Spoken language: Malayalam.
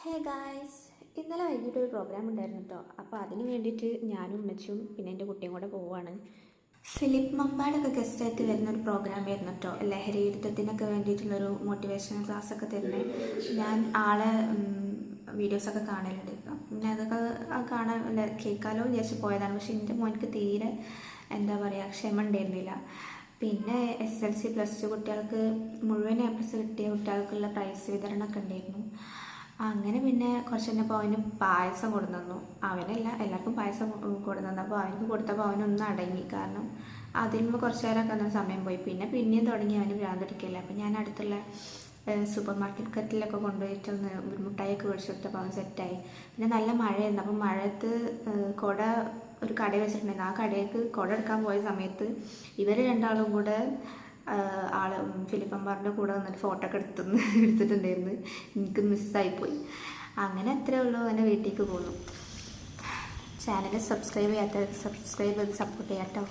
ഹേ ഗായ്സ്, ഇന്നലെ വൈകിട്ട് ഒരു പ്രോഗ്രാം ഉണ്ടായിരുന്നു കേട്ടോ. അപ്പോൾ അതിന് വേണ്ടിയിട്ട് ഞാനും ഉമ്മച്ചും പിന്നെ എൻ്റെ കുട്ടിയും കൂടെ പോവുകയാണ്. ഫിലിപ്പ് മമ്പാടൊക്കെ ഗസ്റ്റായിട്ട് വരുന്നൊരു പ്രോഗ്രാം ആയിരുന്നു കേട്ടോ. ലഹരി വിരുദ്ധത്തിനൊക്കെ വേണ്ടിയിട്ടുള്ളൊരു മോട്ടിവേഷണൽ ക്ലാസ്സൊക്കെ തരുന്നത്. ഞാൻ ആളെ വീഡിയോസൊക്കെ കാണലുണ്ട്. പിന്നെ അതൊക്കെ കാണാൻ കേൾക്കാലോ വിചാരിച്ച് പോയതാണ്. പക്ഷേ എൻ്റെ മോനിക്ക് തീരെ എന്താ പറയുക ക്ഷമ ഉണ്ടായിരുന്നില്ല. പിന്നെ SLC +2 കുട്ടികൾക്ക് മുഴുവൻ A+ കിട്ടിയ കുട്ടികൾക്കുള്ള പ്രൈസ് വിതരണമൊക്കെ ഉണ്ടായിരുന്നു. അങ്ങനെ പിന്നെ കുറച്ച് കഴിഞ്ഞപ്പോൾ അവന് പായസം കൊടുന്നു. അവനല്ല, എല്ലാവർക്കും പായസം കൊടുന്നു. അപ്പോൾ അവനക്ക് കൊടുത്തപ്പോൾ അവനൊന്നും അടങ്ങി. കാരണം അതിൽ നിന്ന് കുറച്ച് നേരമൊക്കെ അന്ന് സമയം പോയി. പിന്നെയും തുടങ്ങി അവന് ഭ്രാന്തെടുക്കില്ല. അപ്പം ഞാൻ അടുത്തുള്ള സൂപ്പർ മാർക്കറ്റിലൊക്കെ കൊണ്ടുപോയിട്ടൊന്ന് മുട്ടായിയൊക്കെ മേടിച്ച് കൊടുത്തപ്പോൾ അവൻ സെറ്റായി. പിന്നെ നല്ല മഴയായിരുന്നു. അപ്പം മഴയത്ത് കുട ഒരു കടയിൽ വെച്ചിട്ടുണ്ടായിരുന്നു. ആ കടയിലേക്ക് കുട എടുക്കാൻ പോയ സമയത്ത് ഇവർ രണ്ടാളും കൂടെ ആള് ഫിലിപ്പന്മാരുടെ കൂടെ വന്നിട്ട് ഫോട്ടോ ഒക്കെ എടുത്തിട്ടുണ്ടായിരുന്നു. എനിക്ക് മിസ്സായിപ്പോയി. അങ്ങനെ അത്രേ ഉള്ളൂ. എൻ്റെ വീട്ടിലേക്ക് പോന്നു. ചാനൽ സബ്സ്ക്രൈബ് ചെയ്ത് സപ്പോർട്ട് ചെയ്യാം കേട്ടോ.